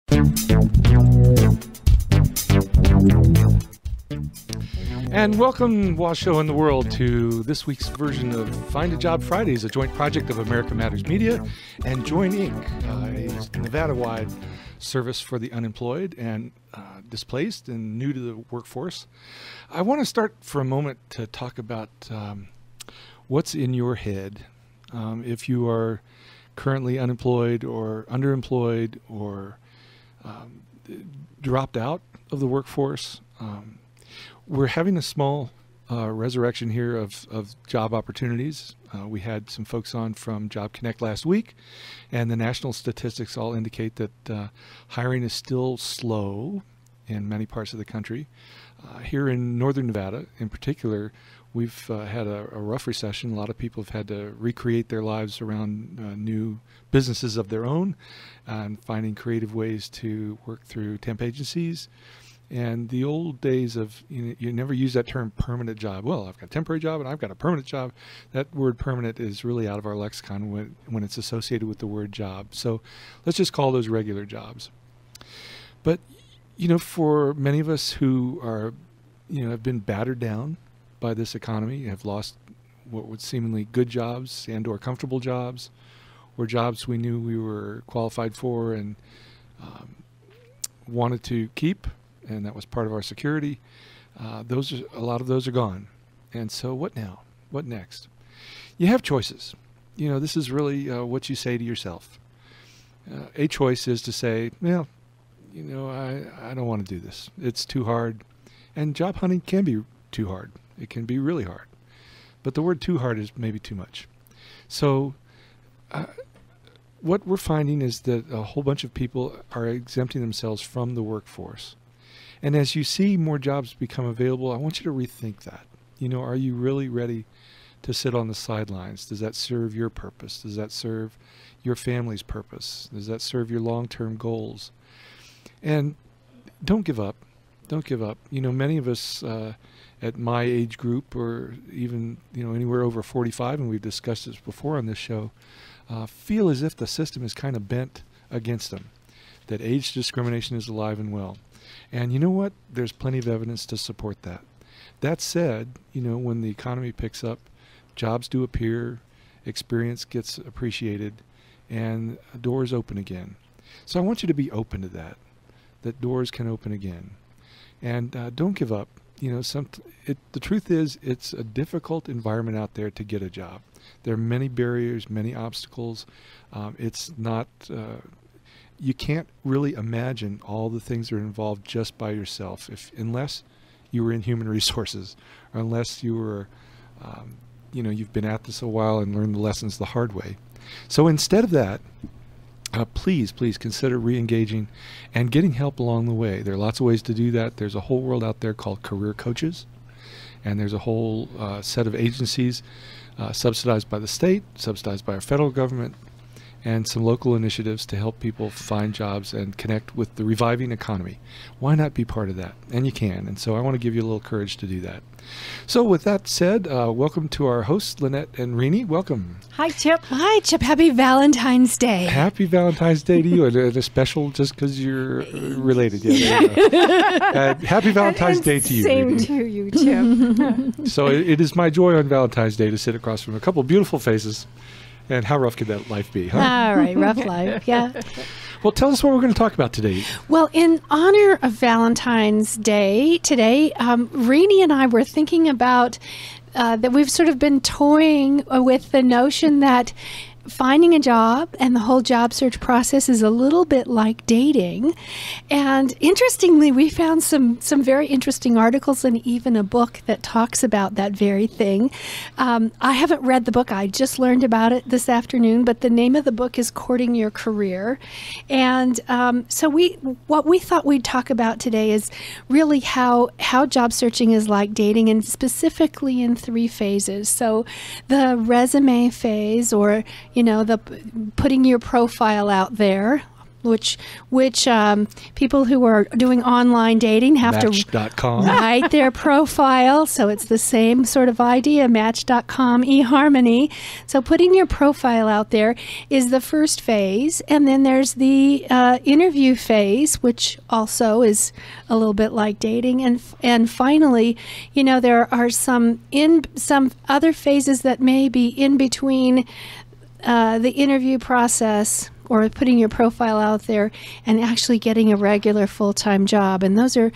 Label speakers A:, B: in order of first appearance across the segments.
A: And welcome, Washoe and the world, to this week's version of Find a Job Fridays, a joint project of America Matters Media and Join Inc., a Nevada-wide service for the unemployed and displaced and new to the workforce. I want to start for a moment to talk about what's in your head if you are currently unemployed or underemployed or dropped out of the workforce. We're having a small resurrection here of job opportunities. We had some folks on from Job Connect last week, and the national statistics all indicate that hiring is still slow in many parts of the country. Here in northern Nevada, in particular, we've had a rough recession. A lot of people have had to recreate their lives around new businesses of their own and finding creative ways to work through temp agencies. And the old days of, you never use that term permanent job. Well, I've got a temporary job and I've got a permanent job. That word permanent is really out of our lexicon when it's associated with the word job. So let's just call those regular jobs. But, for many of us who are, have been battered down by this economy, have lost what would seemingly good jobs and or comfortable jobs, or jobs we knew we were qualified for and wanted to keep, and that was part of our security. A lot of those are gone. And so what now? What next? You have choices. This is really what you say to yourself. A choice is to say, well, I don't want to do this. It's too hard. And job hunting can be too hard. It can be really hard. But the word too hard is maybe too much. So what we're finding is that a whole bunch of people are exempting themselves from the workforce. And as you see more jobs become available, I want you to rethink that. Are you really ready to sit on the sidelines? Does that serve your purpose? Does that serve your family's purpose? Does that serve your long-term goals? And don't give up. Don't give up. Many of us at my age group, or even anywhere over 45, and we've discussed this before on this show, feel as if the system is kind of bent against them, that age discrimination is alive and well. And you know what? There's plenty of evidence to support that. That said, when the economy picks up, jobs do appear, experience gets appreciated, and doors open again. So I want you to be open to that doors can open again. And don't give up. The truth is, it's a difficult environment out there to get a job. There are many barriers, many obstacles. It's not... you can't really imagine all the things that are involved just by yourself, unless you were in human resources, or unless you were, you've been at this a while and learned the lessons the hard way. So instead of that, please consider re-engaging and getting help along the way. There are lots of ways to do that. There's a whole world out there called career coaches, and there's a whole set of agencies subsidized by the state, subsidized by our federal government, and some local initiatives to help people find jobs and connect with the reviving economy. Why not be part of that? And you can. And so I want to give you a little courage to do that. So with that said, welcome to our hosts, Laynette and Renie. Welcome.
B: Hi, Chip. Hi, Chip. Happy Valentine's Day.
A: Happy Valentine's Day to you. And a special just because you're related. Yeah, happy Valentine's Day to you,
B: Same
A: Renie.
B: to you, Chip.
A: So it is my joy on Valentine's Day to sit across from a couple of beautiful faces. And how rough could that life be, huh?
B: All right, rough life, yeah.
A: Well, tell us what we're going to talk about today.
B: Well, in honor of Valentine's Day today, Renie and I were thinking about that we've sort of been toying with the notion that finding a job and the whole job search process is a little bit like dating. And interestingly, we found some very interesting articles and even a book that talks about that very thing. I haven't read the book. I just learned about it this afternoon, but the name of the book is Courting Your Career. And so what we thought we'd talk about today is really how job searching is like dating, and specifically in 3 phases. So the resume phase, or the putting your profile out there, which people who are doing online dating have to
A: Match.com.
B: write their profile. So it's the same sort of idea, Match.com, eHarmony. So putting your profile out there is the first phase. And then there's the interview phase, which also is a little bit like dating. And finally, there are some other phases that may be in between the interview process or putting your profile out there and actually getting a regular full-time job. And those are,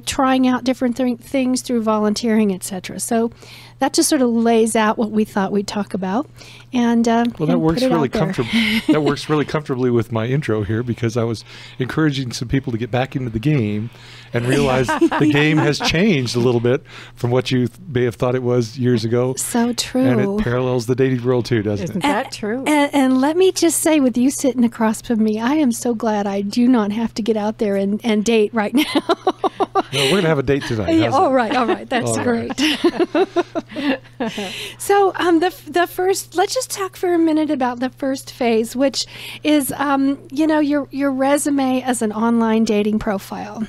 B: trying out different things through volunteering, etc. So that just sort of lays out what we thought we'd talk about. And
A: that works really comfortably. That works really comfortably with my intro here, because I was encouraging some people to get back into the game and realize the game has changed a little bit from what you may have thought it was years ago.
B: So true.
A: And it parallels the dating world too, doesn't it?
C: Isn't that true?
B: And let me just say, with you sitting across from me, I am so glad I do not have to get out there and date right now.
A: No, we're going to have a date tonight.
B: Yeah, all right. That's
A: All
B: great. So the first, let's just talk for a minute about the first phase, which is, your resume as an online dating profile.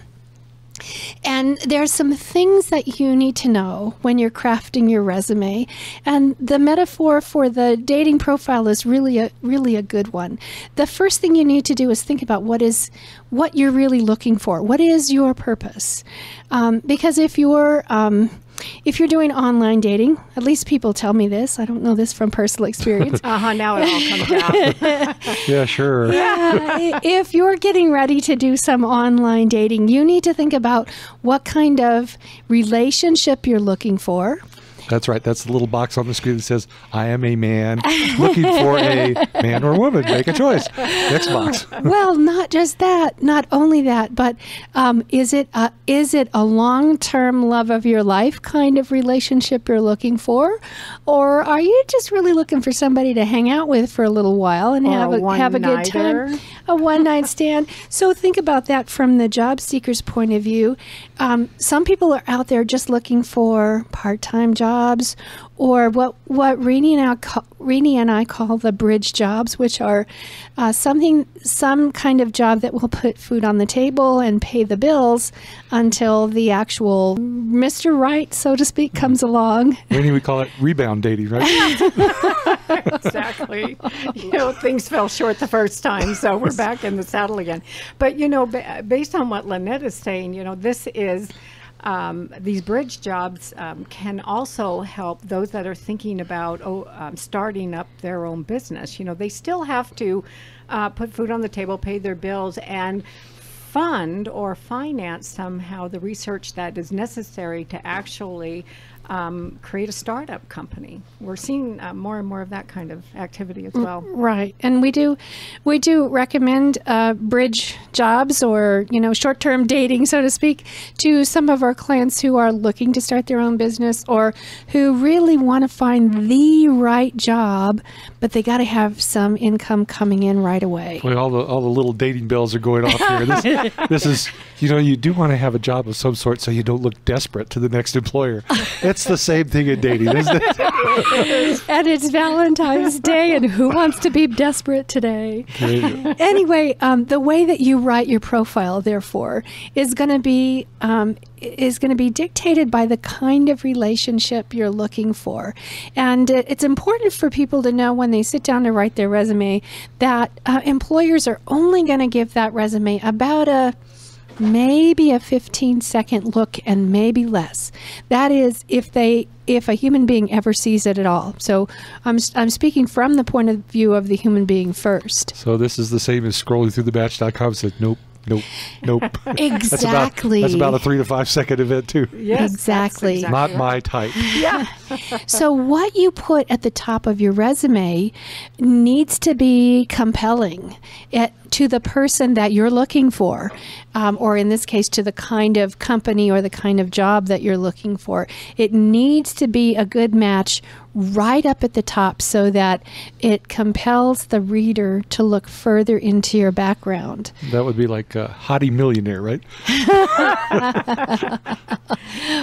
B: And there's some things that you need to know when you're crafting your resume. And the metaphor for the dating profile is really a good one. The first thing you need to do is think about what you're really looking for. What is your purpose? Because if you're doing online dating, at least people tell me this. I don't know this from personal experience.
C: Now it all comes out.
A: Yeah, sure.
B: If you're getting ready to do some online dating, you need to think about what kind of relationship you're looking for.
A: That's right. That's the little box on the screen that says, I am a man looking for a man or woman. Make a choice. Next box.
B: Well, not just that. Not only that, but is it a long-term love of your life kind of relationship you're looking for? Or are you just really looking for somebody to hang out with for a little while and have a good time? A one-night stand. So think about that from the job seeker's point of view. Some people are out there just looking for part-time jobs, or what Renie and I call the bridge jobs, which are some kind of job that will put food on the table and pay the bills until the actual Mr. Right, so to speak, comes along.
A: Renie, we call it rebound dating, right?
C: Exactly. Things fell short the first time, so we're back in the saddle again. But, based on what Laynette is saying, this is these bridge jobs can also help those that are thinking about starting up their own business. They still have to put food on the table, pay their bills, and fund or finance somehow the research that is necessary to actually create a startup company. We're seeing more and more of that kind of activity as well.
B: Right, and we do recommend bridge jobs or short-term dating, so to speak, to some of our clients who are looking to start their own business or who really want to find the right job, but they got to have some income coming in right away.
A: Boy, all the little dating bells are going off here. This is, you do want to have a job of some sort so you don't look desperate to the next employer. It's the same thing in dating, isn't it?
B: And it's Valentine's Day, and who wants to be desperate today? Anyway, the way that you write your profile, therefore, is going to be dictated by the kind of relationship you're looking for. And it's important for people to know when they sit down to write their resume that employers are only going to give that resume about maybe a 15-second look and maybe less. That is if a human being ever sees it at all. So I'm speaking from the point of view of the human being first.
A: So this is the same as scrolling through the Match.com and said, nope.
B: Exactly.
A: That's about a 3 to 5 second event too.
C: Yes,
B: exactly.
A: Not my type.
C: Yeah.
B: So what you put at the top of your resume needs to be compelling to the person that you're looking for, or in this case, to the kind of company or the kind of job that you're looking for. It needs to be a good match right up at the top so that it compels the reader to look further into your background.
A: That would be like a hottie millionaire, right?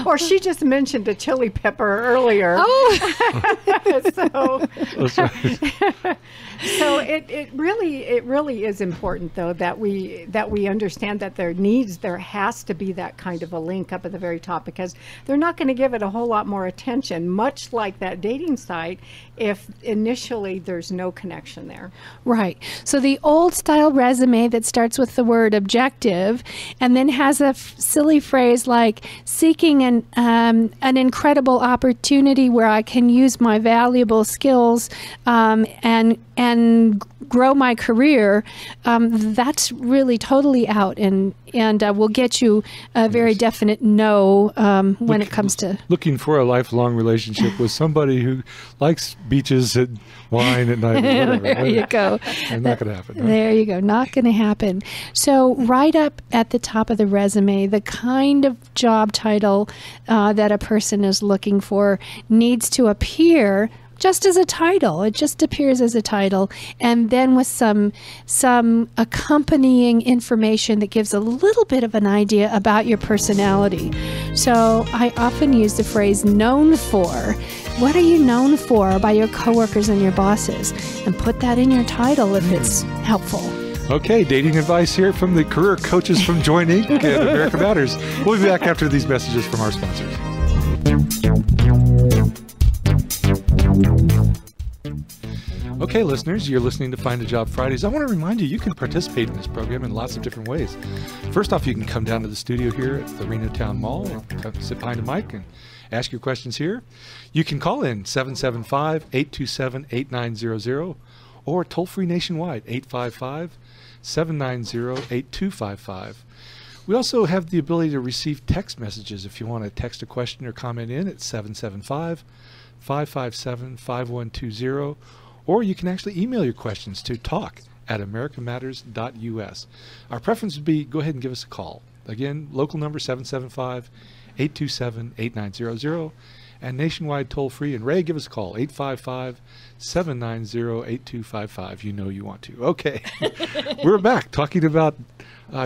C: Or she just mentioned a chili pepper earlier.
B: Oh!
C: So,
A: That's right.
C: So it really is important, though, that we understand that there has to be that kind of a link up at the very top, because they're not going to give it a whole lot more attention, much like that dating site, if initially there's no connection there.
B: Right. So the old style resume that starts with the word objective and then has a silly phrase like seeking an incredible opportunity where I can use my valuable skills and grow my career, that's really totally out and will get you a very definite no when it comes to
A: looking for a lifelong relationship with somebody who likes beaches and wine at night. Or whatever.
B: There you go.
A: And not going to happen. Right?
B: There you go. Not going to happen. So right up at the top of the resume, the kind of job title that a person is looking for needs to appear just as a title. It just appears as a title, and then with some accompanying information that gives a little bit of an idea about your personality. So I often use the phrase known for. What are you known for by your coworkers and your bosses? And put that in your title if it's helpful.
A: Okay, dating advice here from the career coaches from Join Inc. and America Matters. We'll be back after these messages from our sponsors. Okay, listeners, you're listening to Find a Job Fridays. I want to remind you, you can participate in this program in lots of different ways. First off, you can come down to the studio here at the Reno Town Mall and come sit behind a mic and ask your questions here. You can call in 775-827-8900 or toll-free nationwide, 855-790-8255. We also have the ability to receive text messages if you want to text a question or comment in at 775-557-5120, or you can actually email your questions to talk@americamatters.us. Our preference would be go ahead and give us a call. Again, local number 775-827-8900, and nationwide toll-free. And Ray, give us a call, 855-790-8255. You know you want to. Okay, we're back talking about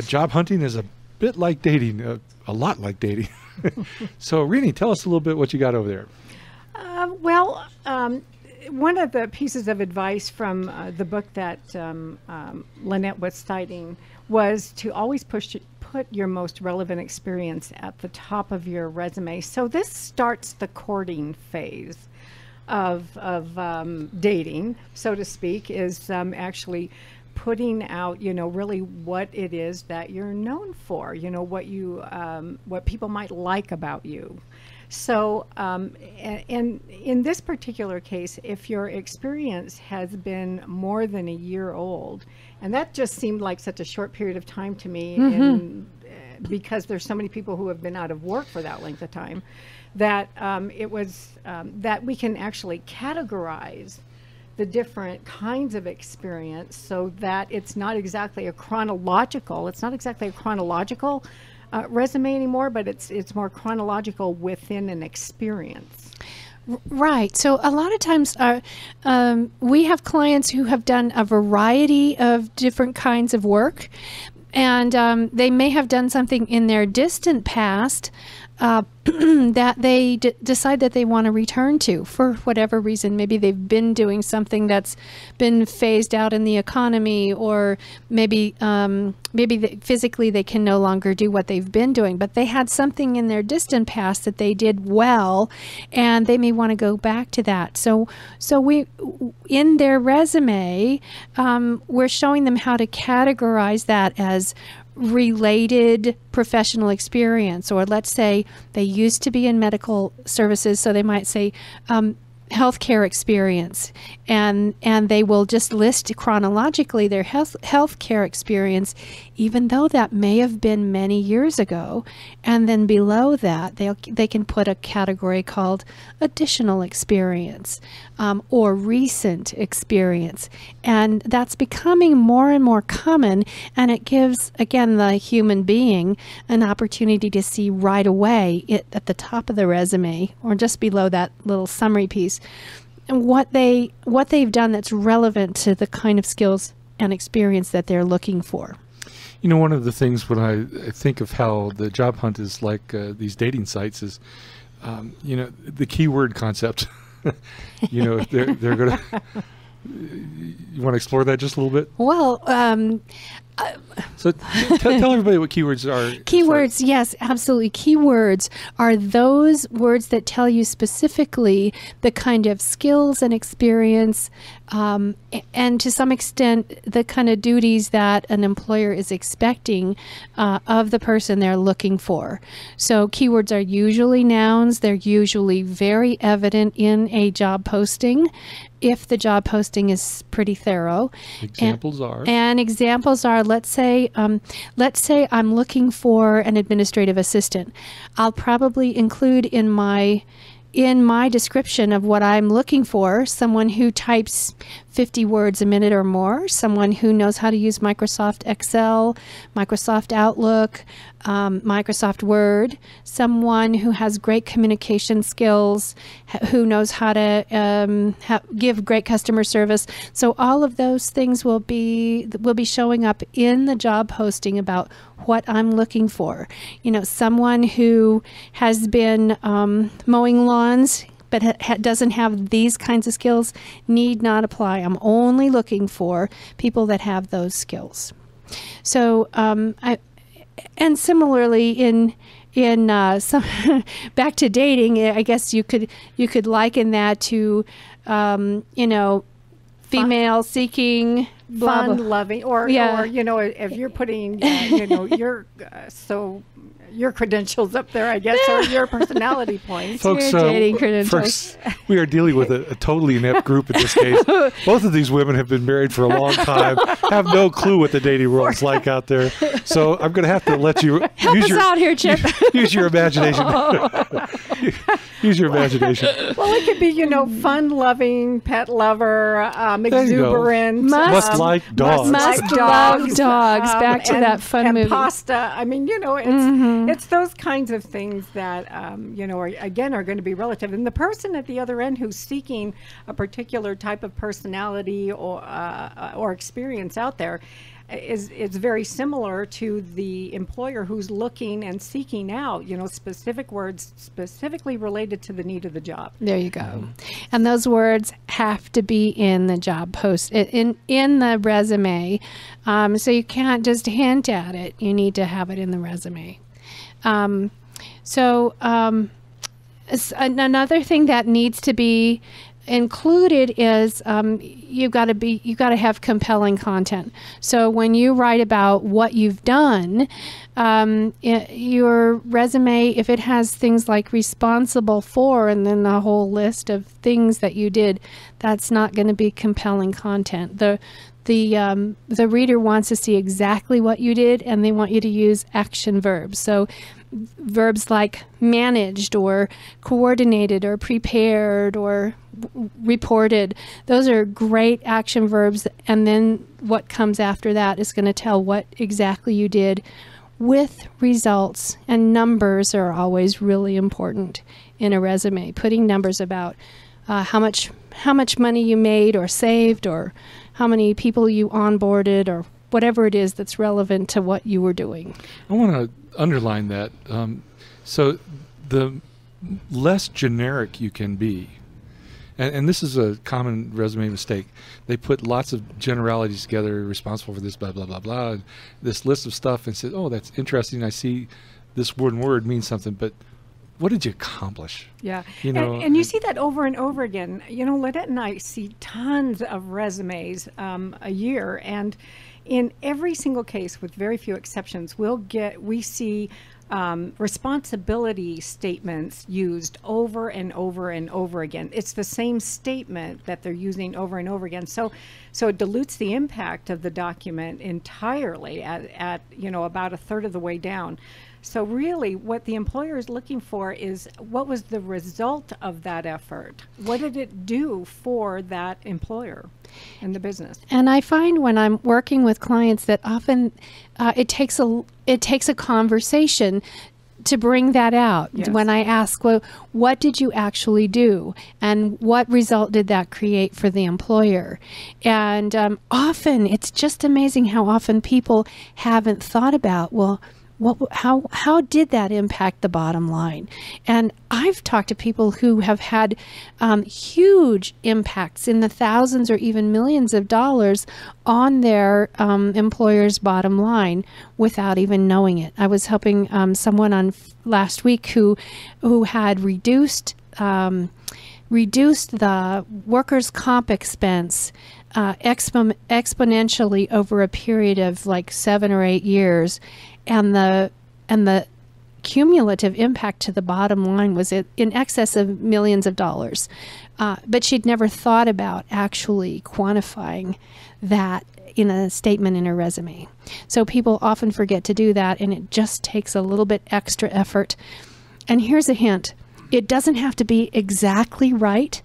A: job hunting is a bit like dating, a lot like dating. So, Renie, tell us a little bit what you got over there.
C: One of the pieces of advice from the book that Laynette was citing was to always put your most relevant experience at the top of your resume. So this starts the courting phase of dating, so to speak, is actually putting out, really what it is that you're known for, what people might like about you. So, and in this particular case, if your experience has been more than a year old, and that just seemed like such a short period of time to me, and because there's so many people who have been out of work for that length of time, that it was that we can actually categorize the different kinds of experience so that it's not exactly a chronological. Resume anymore, but it's more chronological within an experience.
B: Right. So a lot of times we have clients who have done a variety of different kinds of work, and they may have done something in their distant past that they decide that they want to return to for whatever reason. Maybe they've been doing something that's been phased out in the economy, or maybe physically they can no longer do what they've been doing, but they had something in their distant past that they did well, and they may want to go back to that. So we, in their resume, we're showing them how to categorize that as related professional experience. Or let's say they used to be in medical services, so they might say healthcare experience, and they will just list chronologically their healthcare experience, even though that may have been many years ago. And then below that, they can put a category called additional experience or recent experience, and that's becoming more and more common. And it gives, again, the human being an opportunity to see right away at the top of the resume, or just below that little summary piece, and what they've done that's relevant to the kind of skills and experience that they're looking for.
A: One of the things when I think of how the job hunt is like these dating sites is, the keyword concept. They're going to You want to explore that just a little bit?
B: Well,
A: So tell everybody what keywords are.
B: keywords, yes, absolutely. Keywords are those words that tell you specifically the kind of skills and experience, and to some extent, the kind of duties that an employer is expecting of the person they're looking for. So keywords are usually nouns. They're usually very evident in a job posting, if the job posting is pretty thorough.
A: Examples are?
B: And examples are, let's say I'm looking for an administrative assistant. I'll probably include in my description of what I'm looking for someone who types 50 words a minute or more, someone who knows how to use Microsoft Excel, Microsoft Outlook, Microsoft Word, someone who has great communication skills, who knows how to give great customer service. So all of those things will be showing up in the job posting about what I'm looking for. You know, someone who has been mowing lawns but doesn't have these kinds of skills need not apply. I'm only looking for people that have those skills. So and similarly in some back to dating, I guess you could liken that to female seeking, blah, blah.
C: Fun loving, or if you're putting your credentials up there, I guess, or your personality points.
A: Folks,
B: Your dating credentials.
A: first, we are dealing with a totally inept group in this case. Both of these women have been married for a long time, have no clue what the dating world's like out there. So I'm going to have to let you
B: Help us out here, Chip.
A: Use your imagination. Use your imagination.
C: Well, it could be, fun loving, pet lover, exuberant.
A: Must like dogs.
B: Must love dogs. Back to that fun
C: and
B: movie.
C: Pasta. I mean, it's those kinds of things that, are going to be relative. And the person at the other end who's seeking a particular type of personality or experience out there is very similar to the employer who's looking and seeking out, specific words specifically related to the need of the job.
B: There you go. And those words have to be in the job post, in the resume. So you can't just hint at it. You need to have it in the resume. Another thing that needs to be included is you've got to have compelling content. So when you write about what you've done, your resume, if it has things like responsible for and then the whole list of things that you did, that's not going to be compelling content. The reader wants to see exactly what you did, and they want you to use action verbs. So verbs like managed or coordinated or prepared or reported, those are great action verbs, and then what comes after that is going to tell what exactly you did with results. And numbers are always really important in a resume. Putting numbers about how much money you made or saved, or how many people you onboarded, or whatever it is that's relevant to what you were doing.
A: I want to underline that. So the less generic you can be, and this is a common resume mistake. They put lots of generalities together, responsible for this, blah, blah, blah, blah, this list of stuff, and said, oh, that's interesting. I see this word means something, but what did you accomplish?
C: Yeah. And you see that over and over again. Laynette and I see tons of resumes a year, and in every single case, with very few exceptions, we see responsibility statements used over and over and over again. It's the same statement that they're using over and over again. So it dilutes the impact of the document entirely at about a third of the way down. So really what the employer is looking for is, what was the result of that effort? What did it do for that employer and the business?
B: And I find when I'm working with clients that often it takes a conversation to bring that out.
C: Yes.
B: When I ask, well, what did you actually do? And what result did that create for the employer? And often, it's just amazing how often people haven't thought about, well, how did that impact the bottom line? And I've talked to people who have had huge impacts in the thousands or even millions of dollars on their employer's bottom line without even knowing it. I was helping someone on last week who had reduced the workers' comp expense exponentially over a period of like 7 or 8 years, and the cumulative impact to the bottom line was in excess of millions of dollars. But she'd never thought about actually quantifying that in a statement in her resume. So people often forget to do that, and it just takes a little bit extra effort. And here's a hint. It doesn't have to be exactly right.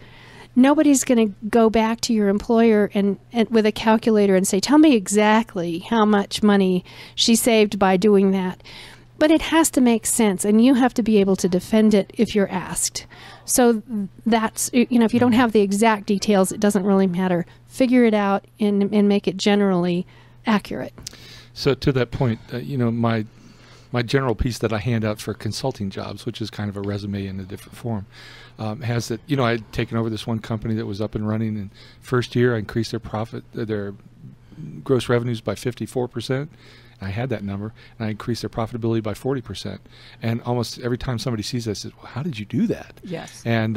B: Nobody's going to go back to your employer and with a calculator and say, tell me exactly how much money she saved by doing that. But it has to make sense, and you have to be able to defend it if you're asked. So that's, if you don't have the exact details, it doesn't really matter. Figure it out and make it generally accurate. So
A: to that point, my general piece that I hand out for consulting jobs, which is kind of a resume in a different form, has that, I'd taken over this one company that was up and running, and first year I increased their gross revenues by 54%. I had that number, and I increased their profitability by 40%. And almost every time somebody sees that, I says, well, how did you do that?
C: Yes.
A: And,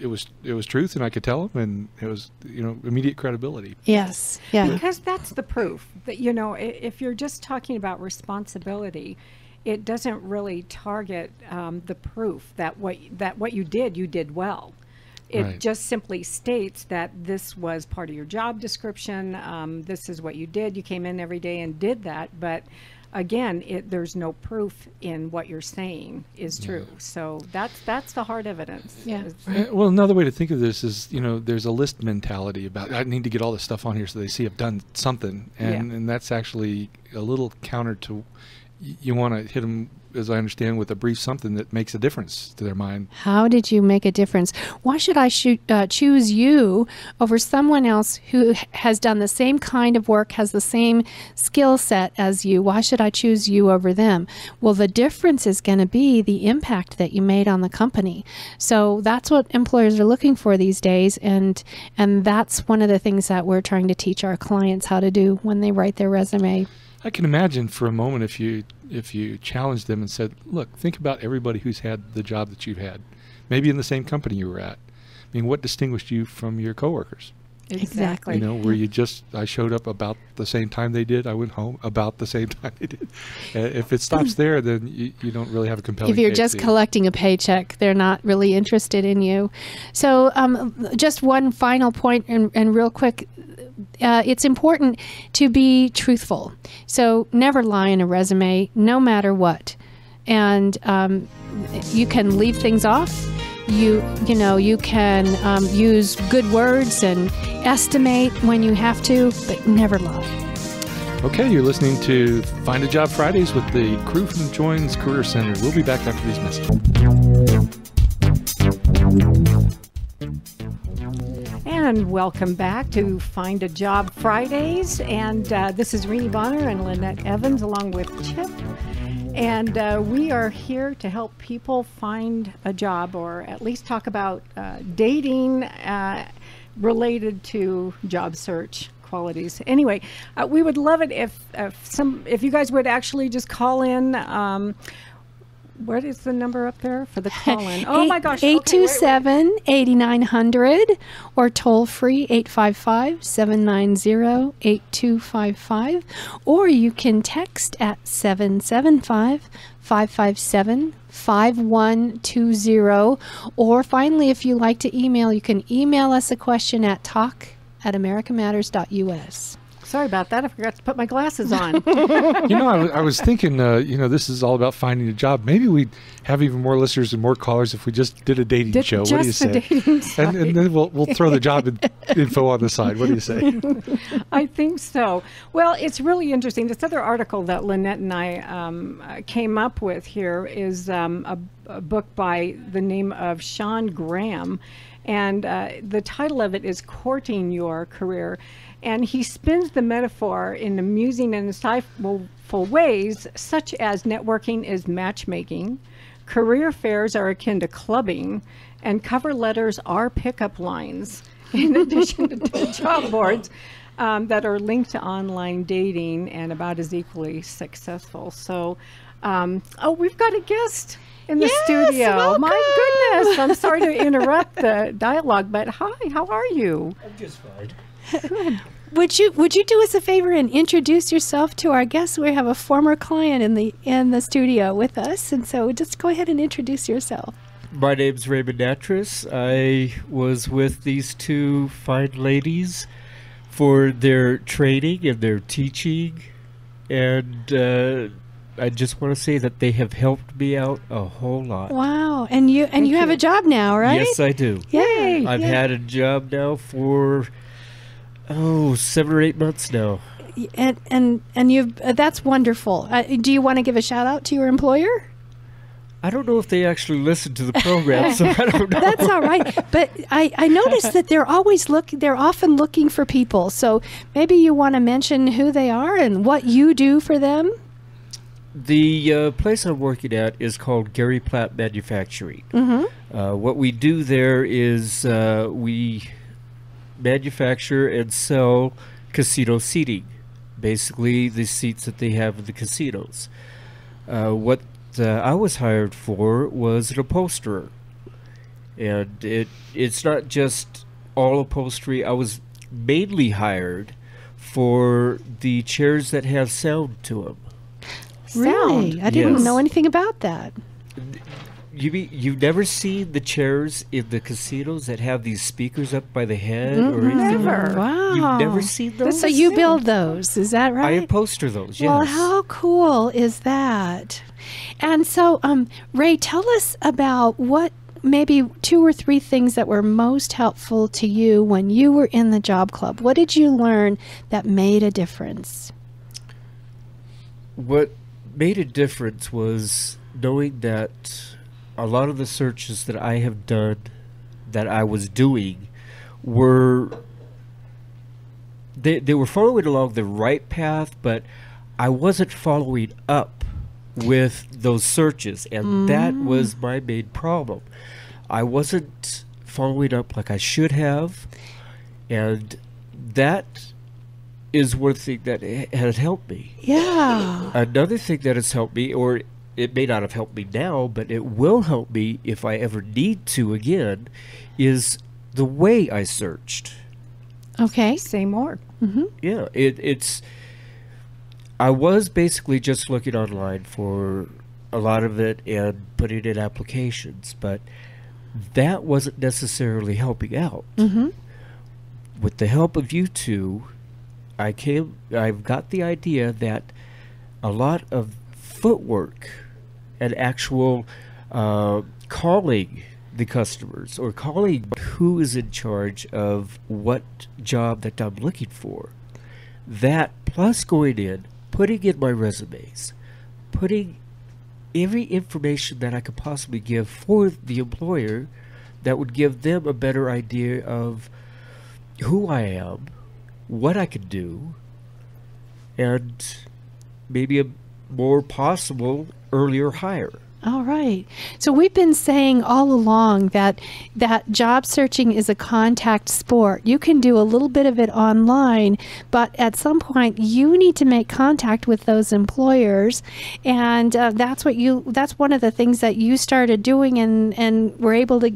A: it was truth, and I could tell them, and it was, immediate credibility.
B: Yes. Yeah.
C: Because that's the proof that, if you're just talking about responsibility, it doesn't really target the proof that what you did well. It
A: Right.
C: just simply states that this was part of your job description. This is what you did. You came in every day and did that. But again, there's no proof in what you're saying is true. So that's the hard evidence.
B: Yeah.
A: Well, another way to think of this is, there's a list mentality about, I need to get all this stuff on here so they see I've done something. And that's actually a little counter to, you want to hit them, as I understand, with a brief something that makes a difference to their mind.
B: How did you make a difference? Why should I choose you over someone else who has done the same kind of work, has the same skill set as you? Why should I choose you over them? Well, the difference is going to be the impact that you made on the company. So that's what employers are looking for these days, and that's one of the things that we're trying to teach our clients how to do when they write their resume.
A: I can imagine for a moment if you challenged them and said, look, think about everybody who's had the job that you've had, maybe in the same company you were at. I mean, what distinguished you from your coworkers?
C: Exactly.
A: Where I showed up about the same time they did, I went home about the same time they did. If it stops there, then you don't really have a compelling
B: If you're
A: case,
B: just collecting a paycheck, they're not really interested in you. So just one final point, and real quick, it's important to be truthful. So never lie in a resume, no matter what. And you can leave things off. You can use good words and estimate when you have to, but never lie.
A: Okay, you're listening to Find a Job Fridays with the crew from Joins Career Center. We'll be back after these messages.
C: And welcome back to Find a Job Fridays. And this is Renie Bonner and Laynette Evans along with Chip. And we are here to help people find a job, or at least talk about dating related to job search qualities. Anyway, we would love it if you guys would actually just call in. What is the number up there for the call-in? Oh, my gosh.
B: 827-8900 or toll-free 855-790-8255. Or you can text at 775-557-5120. Or finally, if you like to email, you can email us a question at talk@americamatters.us.
C: Sorry about that. I forgot to put my glasses on.
A: I was thinking, this is all about finding a job. Maybe we'd have even more listeners and more callers if we just did a dating show. What do you say? And then we'll throw the job info on the side. What do you say?
C: I think so. Well, it's really interesting. This other article that Laynette and I came up with here is a book by the name of Sean Graham. And the title of it is Courting Your Career. And he spins the metaphor in amusing and insightful ways, such as networking is matchmaking, career fairs are akin to clubbing, and cover letters are pickup lines, in addition to job boards that are linked to online dating and about as equally successful. So, we've got a guest in the
B: Yes,
C: studio.
B: welcome.
C: My goodness, I'm sorry to interrupt the dialogue, but hi, how are you?
D: I'm just fine.
B: Would you do us a favor and introduce yourself to our guests? We have a former client in the studio with us, and so just go ahead and introduce yourself.
D: My name's Renie. I was with these two fine ladies for their training and their teaching, and I just want to say that they have helped me out a whole lot.
B: Wow, and you have
C: you.
B: a job now, right?
D: Yes, I do.
B: Yay!
D: I've had a job now for 7 or 8 months now.
B: and you've that's wonderful. Do you want to give a shout out to your employer?
D: I don't know if they actually listen to the program, so I don't know.
B: That's all right. But I noticed that they're often looking for people. So maybe you want to mention who they are and what you do for them.
D: The place I'm working at is called Gary Platt Manufacturing.
B: Mm-hmm.
D: What we do there is we manufacture and sell casino seating, basically the seats that they have in the casinos. What I was hired for was an upholsterer, and it's not just all upholstery. I was mainly hired for the chairs that have sound to them.
B: Really? I didn't
D: Yes.
B: know anything about that.
D: You've never seen the chairs in the casinos that have these speakers up by the head or
B: Mm-mm.
D: anything?
C: Never.
B: Wow.
D: You've never seen those?
B: So you build those, is that
D: I
B: right?
D: upholster those, yes.
B: Well, how cool is that? And so, Ray, tell us about what maybe 2 or 3 things that were most helpful to you when you were in the job club. What did you learn that made a difference?
D: What made a difference was knowing that a lot of the searches that I have done, that I was doing, were they were following along the right path, but I wasn't following up with those searches, and that was my main problem. I wasn't following up like I should have, and that is one thing that has helped me.
B: Yeah.
D: Another thing that has helped me, or it may not have helped me now, but it will help me if I ever need to again, is the way I searched.
B: Okay.
C: Say more.
B: Mm-hmm.
D: Yeah, it's. I was basically just looking online for a lot of it and putting in applications, but that wasn't necessarily helping out.
B: Mm-hmm.
D: With the help of you two, I've got the idea that a lot of footwork and actual calling the customers or calling who is in charge of what job that I'm looking for, that plus going in, putting in my resumes, putting every information that I could possibly give for the employer that would give them a better idea of who I am, what I could do, and maybe a more possible earlier hire.
B: All right. So we've been saying all along that job searching is a contact sport. You can do a little bit of it online, but at some point you need to make contact with those employers, and that's one of the things that you started doing, and were able to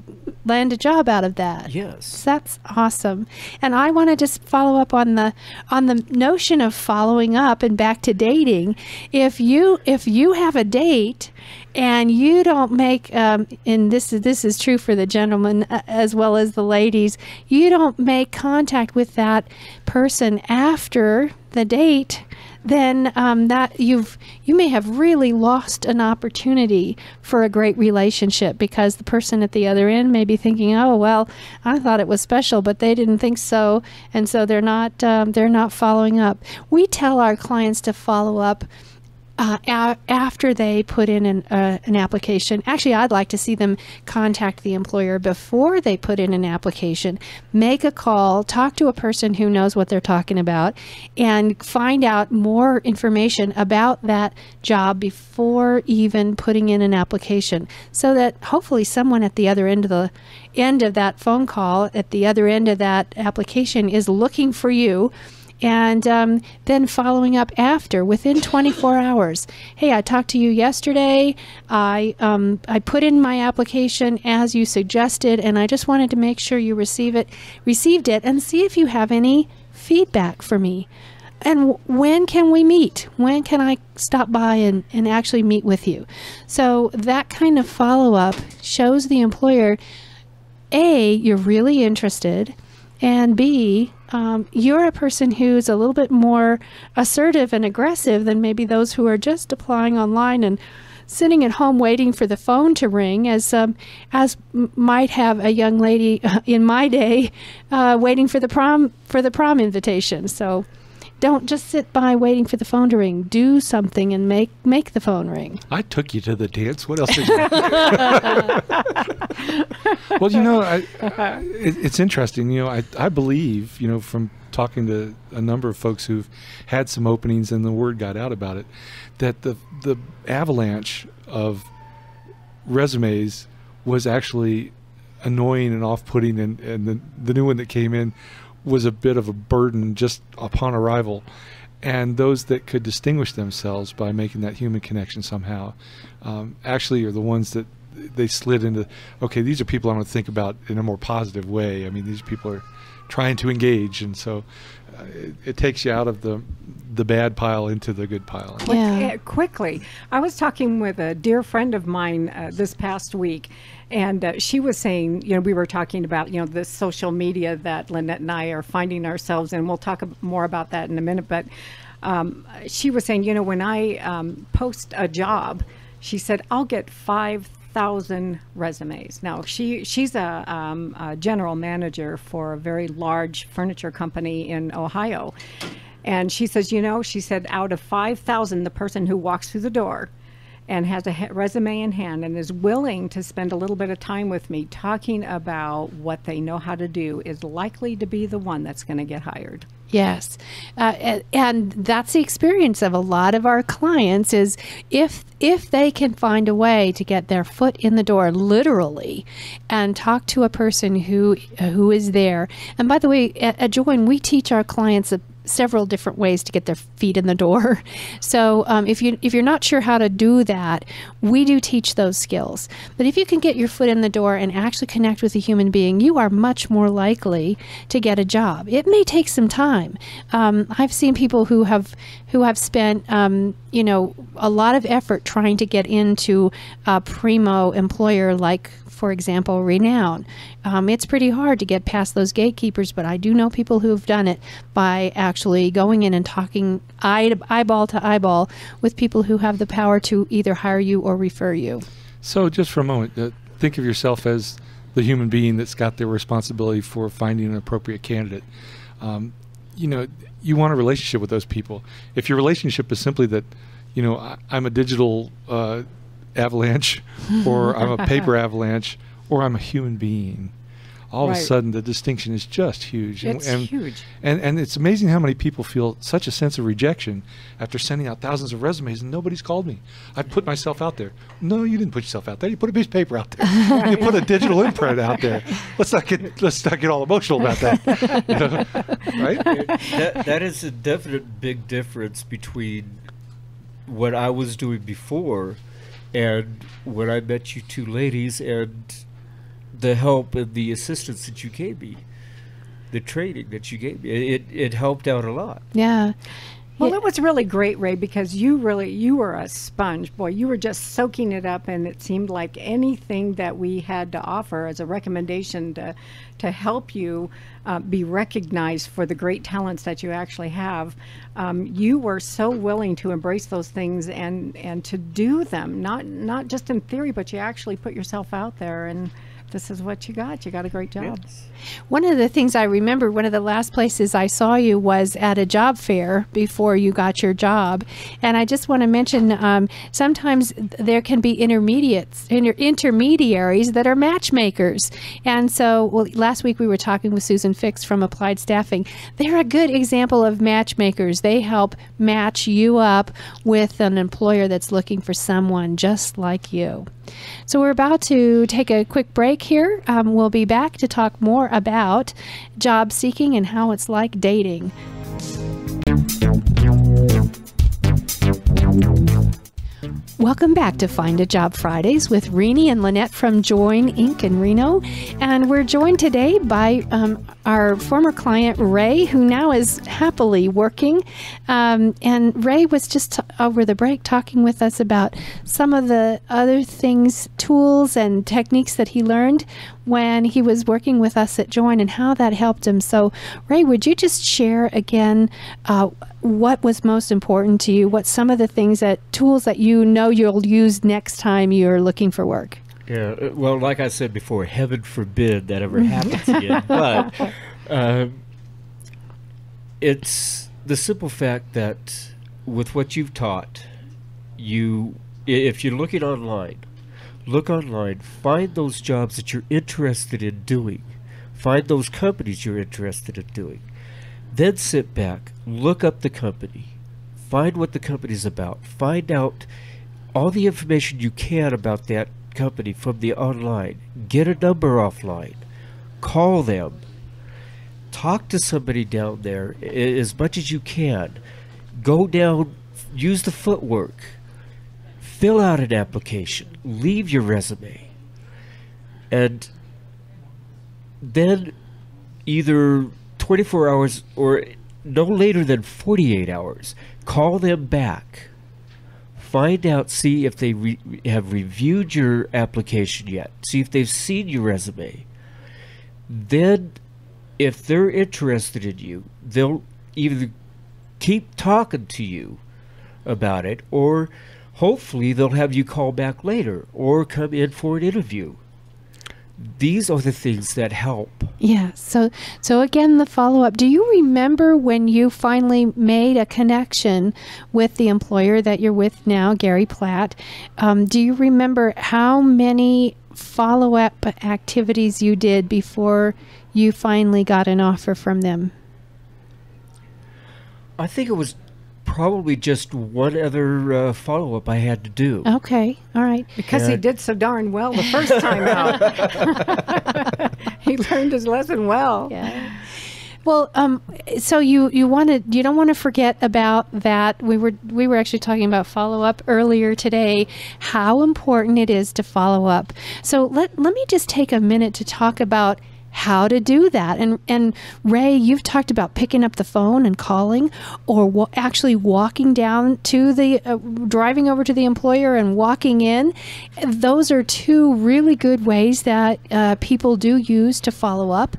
B: land a job out of that.
D: Yes.
B: So that's awesome. And I want to just follow up on the notion of following up and back to dating. If you have a date and you don't make and this is true for the gentlemen as well as the ladies, you don't make contact with that person after the date, then that you may have really lost an opportunity for a great relationship, because the person at the other end may be thinking, oh well, I thought it was special, but they didn't think so, and so they're not following up. We tell our clients to follow up after they put in an application. Actually, I'd like to see them contact the employer before they put in an application, make a call, talk to a person who knows what they're talking about, and find out more information about that job before even putting in an application, so that hopefully someone at the other end of that phone call, at the other end of that application, is looking for you. And then following up after, within 24 hours. Hey, I talked to you yesterday. I put in my application as you suggested, and I just wanted to make sure you received it, and see if you have any feedback for me. And when can we meet? When can I stop by and actually meet with you? So that kind of follow-up shows the employer, A, you're really interested, and B, you're a person who's a little bit more assertive and aggressive than maybe those who are just applying online and sitting at home waiting for the phone to ring, as might have a young lady in my day waiting for the prom invitation. So don't just sit by waiting for the phone to ring. Do something and make the phone ring.
A: I took you to the dance. What else did you do? Well, it's interesting. I believe, from talking to a number of folks who've had some openings and the word got out about it, that the avalanche of resumes was actually annoying and off-putting, and the new one that came in was a bit of a burden just upon arrival. And those that could distinguish themselves by making that human connection somehow actually are the ones that they slid into, okay, these are people I'm going to think about in a more positive way. I mean, these people are trying to engage, and so it takes you out of the bad pile into the good pile.
B: Yeah.
C: Quickly, I was talking with a dear friend of mine this past week, and she was saying, we were talking about, this social media that Laynette and I are finding ourselves in. We'll talk more about that in a minute, but she was saying, when I post a job, she said, I'll get 5,000 resumes. Now, she's a general manager for a very large furniture company in Ohio. And she says, she said, out of 5,000, the person who walks through the door and has a resume in hand and is willing to spend a little bit of time with me talking about what they know how to do is likely to be the one that's going to get hired.
B: Yes. And that's the experience of a lot of our clients, is if they can find a way to get their foot in the door, literally, and talk to a person who is there. And by the way, at Join, we teach our clients several different ways to get their feet in the door. So if you're not sure how to do that, we do teach those skills. But if you can get your foot in the door and actually connect with a human being, you are much more likely to get a job. It may take some time. I've seen people who have spent a lot of effort trying to get into a primo employer like, for example, Renown. It's pretty hard to get past those gatekeepers, but I do know people who have done it by actually going in and talking eyeball to eyeball with people who have the power to either hire you or refer you.
A: So just for a moment, think of yourself as the human being that's got the responsibility for finding an appropriate candidate. You want a relationship with those people. If your relationship is simply that, I'm a digital avalanche, or I'm a paper avalanche, or I'm a human being, all of a sudden the distinction is just huge.
C: It's huge.
A: And it's amazing how many people feel such a sense of rejection after sending out thousands of resumes and nobody's called me. I put myself out there. No, you didn't put yourself out there. You put a piece of paper out there. You put a digital imprint out there. Let's not get all emotional about that. Right?
D: That is a definite big difference between what I was doing before and when I met you two ladies, and the help and the assistance that you gave me, the training that you gave me, it helped out a lot.
B: Yeah.
C: Well, it was really great, Ray, because you were a sponge. Boy, you were just soaking it up, and it seemed like anything that we had to offer as a recommendation to help you be recognized for the great talents that you actually have. You were so willing to embrace those things and to do them, not just in theory, but you actually put yourself out there, and this is what you got. You got a great job.
D: Yes.
B: One of the things I remember, one of the last places I saw you was at a job fair before you got your job. And I just want to mention, sometimes there can be intermediaries that are matchmakers. And so, well, last week we were talking with Susan Fix from Applied Staffing. They're a good example of matchmakers. They help match you up with an employer that's looking for someone just like you. So we're about to take a quick break here. We'll be back to talk more about job seeking and how it's like dating. Welcome back to Find a Job Fridays with Renie and Laynette from Join Inc. in Reno. And we're joined today by our former client, Ray, who now is happily working. And Ray was just over the break talking with us about some of the other things, tools and techniques that he learned when he was working with us at Join and how that helped him. So, Ray, would you just share again what was most important to you? What some of the things tools that you know you'll use next time you're looking for work?
D: Yeah, well, like I said before, heaven forbid that ever happens again. But it's the simple fact that with what you've taught, if you're looking online, look online, find those jobs that you're interested in doing, find those companies you're interested in doing. Then sit back, look up the company, find what the company's about, find out all the information you can about that company from the online, get a number offline, call them, talk to somebody down there as much as you can, go down, use the footwork, fill out an application, leave your resume, and then either 24 hours or no later than 48 hours, call them back. Find out, see if they have reviewed your application yet. See if they've seen your resume. Then, if they're interested in you, they'll either keep talking to you about it, or hopefully they'll have you call back later or come in for an interview. These are the things that help.
B: Yeah. So again, the follow-up. Do you remember when you finally made a connection with the employer that you're with now, Gary Platt? Do you remember how many follow-up activities you did before you finally got an offer from them?
D: I think it was probably just one other follow-up I had to do.
B: Okay. All right.
C: Because he did so darn well the first time out. He learned his lesson well.
B: Yeah. Well, so you don't want to forget about that. We were actually talking about follow-up earlier today, how important it is to follow up. So let me just take a minute to talk about how to do that. And Ray, you've talked about picking up the phone and calling, or actually walking down to the driving over to the employer and walking in. Those are two really good ways that people do use to follow up.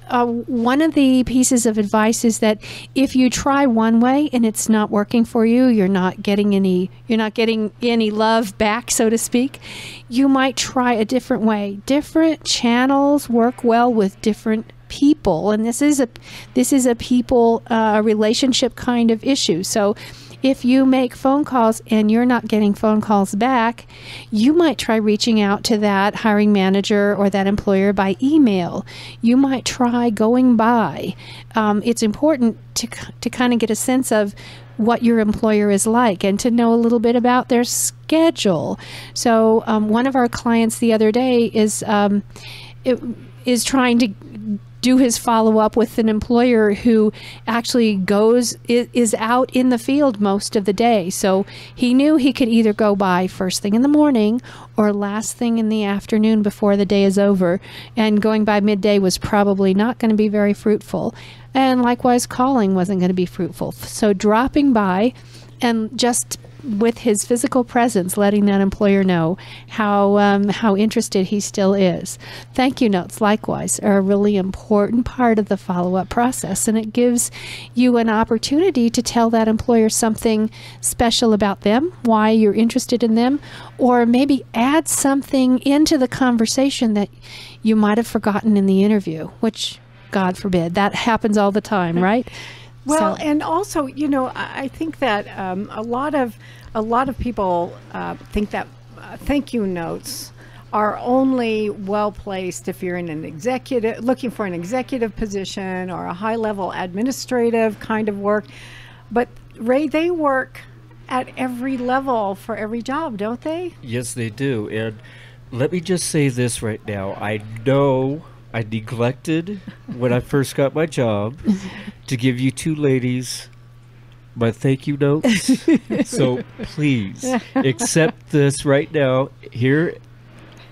B: One of the pieces of advice is that if you try one way and it's not working for you, you're not getting any love back, so to speak, you might try a different way. Different channels work well with different people, and this is a people relationship kind of issue. So if you make phone calls and you're not getting phone calls back, you might try reaching out to that hiring manager or that employer by email. You might try going by. It's important to kind of get a sense of what your employer is like and to know a little bit about their schedule. So one of our clients the other day is trying to do his follow-up with an employer who actually is out in the field most of the day. So he knew he could either go by first thing in the morning or last thing in the afternoon before the day is over. And going by midday was probably not going to be very fruitful. And likewise, calling wasn't going to be fruitful. So dropping by and just with his physical presence, letting that employer know how interested he still is. Thank you notes, likewise, are a really important part of the follow-up process, and it gives you an opportunity to tell that employer something special about them, why you're interested in them, or maybe add something into the conversation that you might have forgotten in the interview, which, God forbid, that happens all the time, right?
C: Well, and also, I think that a lot of people think that thank you notes are only well placed if you're in an executive, looking for an executive position or a high level administrative kind of work. But Ray, they work at every level for every job, don't they?
D: Yes, they do. And let me just say this right now. I know I neglected when I first got my job to give you two ladies my thank you notes. So please accept this right now.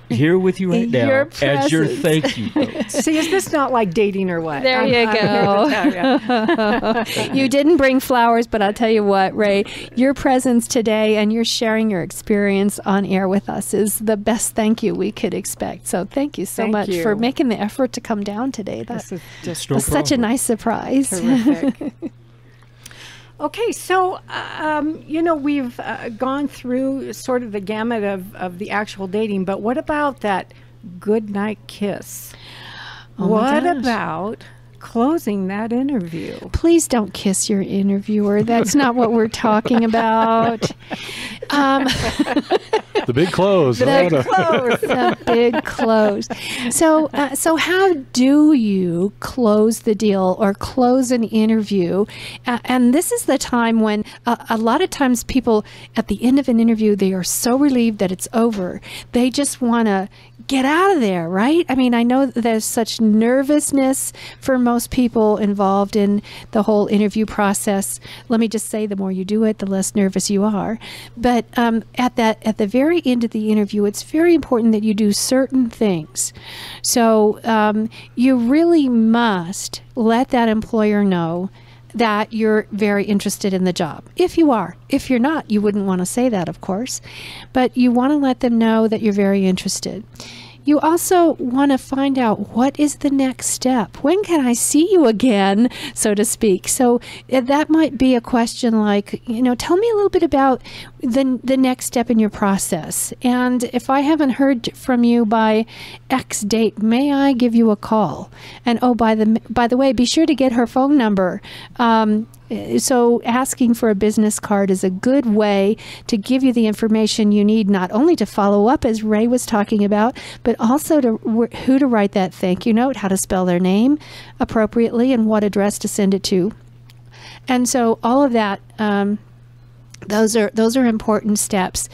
D: Here with you right now as your thank you notes.
C: See, is this not like dating or what?
B: There you go. You didn't bring flowers, but I'll tell you what, Ray, your presence today and your sharing your experience on air with us is the best thank you we could expect. So thank you so much for making the effort to come down today. That was such a nice surprise.
C: Terrific. Okay, so, we've gone through sort of the gamut of the actual dating, but what about that goodnight kiss? What about closing that interview?
B: Please don't kiss your interviewer. That's not what we're talking about.
A: The big close.
B: The big close. So how do you close the deal or close an interview? And this is the time when a lot of times people at the end of an interview, they are so relieved that it's over. They just want to get out of there, right? I mean, I know there's such nervousness for most people involved in the whole interview process. Let me just say, the more you do it, the less nervous you are. But at the very end of the interview, it's very important that you do certain things. So you really must let that employer know that you're very interested in the job. If you are. If you're not, you wouldn't want to say that, of course. But you want to let them know that you're very interested. You also want to find out, what is the next step? When can I see you again, so to speak? So that might be a question like, tell me a little bit about the next step in your process. And if I haven't heard from you by X date, may I give you a call? And by the way, be sure to get her phone number. So asking for a business card is a good way to give you the information you need, not only to follow up, as Ray was talking about, but also to who to write that thank you note, how to spell their name appropriately, and what address to send it to. And so all of that, those are important steps.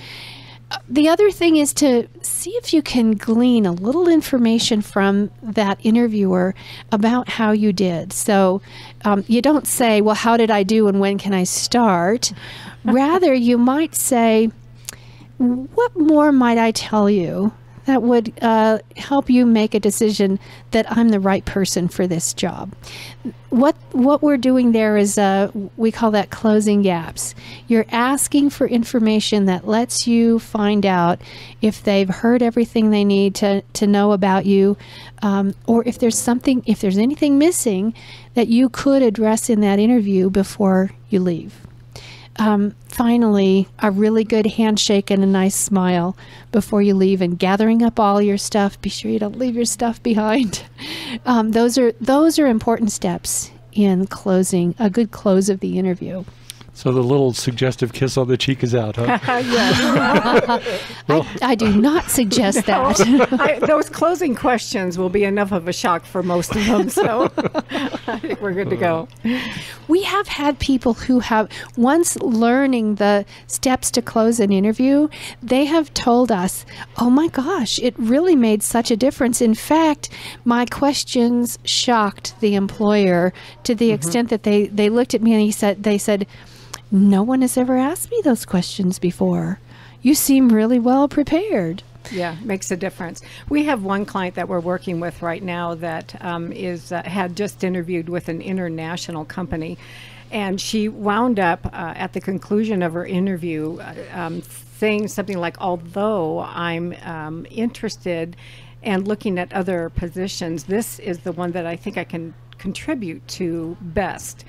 B: The other thing is to see if you can glean a little information from that interviewer about how you did. So you don't say, well, how did I do and when can I start? Rather, you might say, what more might I tell you that would help you make a decision that I'm the right person for this job? What we're doing there is, we call that closing gaps. You're asking for information that lets you find out if they've heard everything they need to know about you, or if there's anything missing that you could address in that interview before you leave. Finally, a really good handshake and a nice smile before you leave, and gathering up all your stuff. Be sure you don't leave your stuff behind. Those are important steps in closing, a good close of the interview.
A: So the little suggestive kiss on the cheek is out, huh?
B: Well, I do not suggest that.
C: Those closing questions will be enough of a shock for most of them, so I think we're good to go.
B: We have had people who have, once learning the steps to close an interview, they have told us, oh my gosh, it really made such a difference. In fact, my questions shocked the employer to the extent that they looked at me and they said, no one has ever asked me those questions before. You seem really well prepared.
C: Yeah, makes a difference. We have one client that we're working with right now that had just interviewed with an international company. And she wound up at the conclusion of her interview saying something like, although I'm interested and looking at other positions, this is the one that I think I can contribute to best.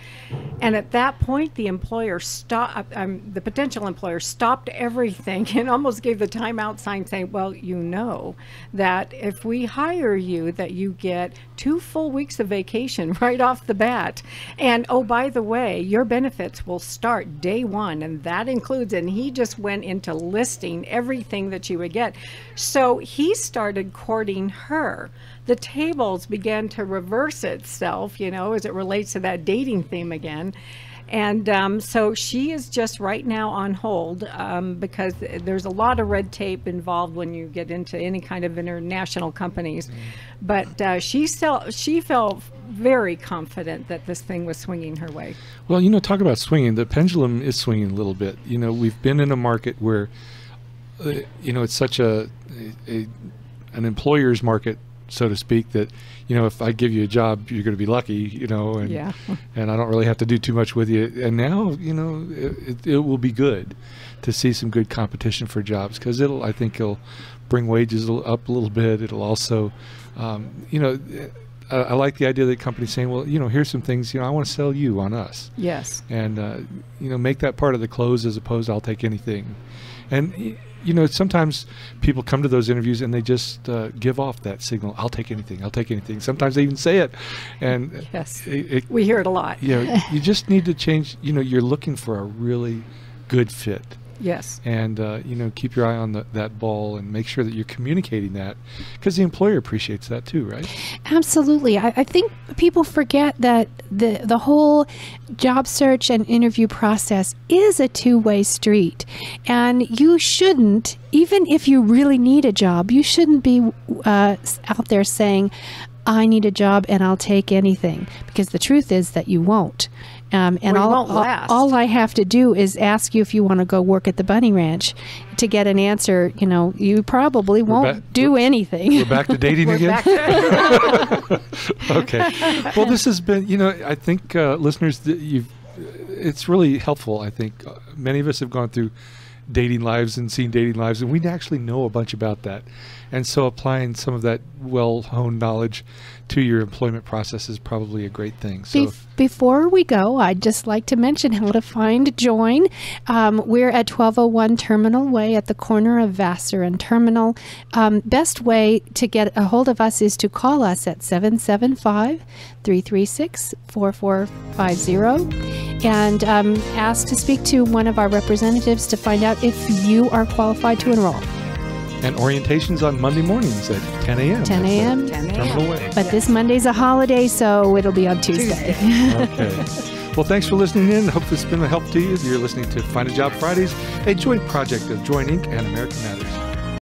C: And at that point, the employer the potential employer stopped everything and almost gave the timeout sign, saying, well, you know that if we hire you, that you get 2 full weeks of vacation right off the bat. And oh, by the way, your benefits will start day 1, and that includes, and he just went into listing everything that you would get. So he started courting her. The tables began to reverse itself, you know, as it relates to that dating theme again. And so she is just right now on hold because there's a lot of red tape involved when you get into any kind of international companies. But she felt very confident that this thing was swinging her way.
A: Well, you know, talk about swinging. The pendulum is swinging a little bit. You know, we've been in a market where, you know, it's such an employer's market, so to speak, that, you know, if I give you a job, you're going to be lucky, you know, and
C: Yeah.
A: and I don't really have to do too much with you. And now, you know, it will be good to see some good competition for jobs, because I think it'll bring wages up a little bit. It'll also, you know, I like the idea that companies saying, well, you know, here's some things, you know, I want to sell you on us.
C: Yes.
A: And, you know, make that part of the close as opposed to I'll take anything. And, you know, sometimes people come to those interviews and they just give off that signal, I'll take anything, I'll take anything. Sometimes they even say it. And
C: Yes. We hear it a lot.
A: You know, you just need to change, you know, you're looking for a really good fit.
C: Yes.
A: And, you know, keep your eye on that ball and make sure that you're communicating that, because the employer appreciates that too, right?
B: Absolutely. I think people forget that the whole job search and interview process is a two-way street. And you shouldn't, even if you really need a job, you shouldn't be out there saying, I need a job and I'll take anything, because the truth is that you won't. And
C: Well, you won't last.
B: all I have to do is ask you if you want to go work at the Bunny Ranch to get an answer. You know, you probably won't do anything.
A: We're back to dating
C: We're
A: again?
C: back to
A: Okay. Well, this has been, you know, I think listeners, it's really helpful. I think many of us have gone through dating lives and seen dating lives, and we actually know a bunch about that. And so applying some of that well-honed knowledge to your employment process is probably a great thing. So
B: Before we go, I'd just like to mention how to find Join. We're at 1201 Terminal Way at the corner of Vassar and Terminal. Best way to get a hold of us is to call us at 775-336-4450 and ask to speak to one of our representatives to find out if you are qualified to enroll.
A: and orientations on Monday mornings at 10 a.m.
B: 10 a.m.
A: Terminal Way.
B: But this Monday's a holiday, so it'll be on Tuesday.
A: Okay. Well, thanks for listening in. Hope this has been a help to you. You're listening to Find a Job Fridays, a joint project of Join Inc. and American Matters.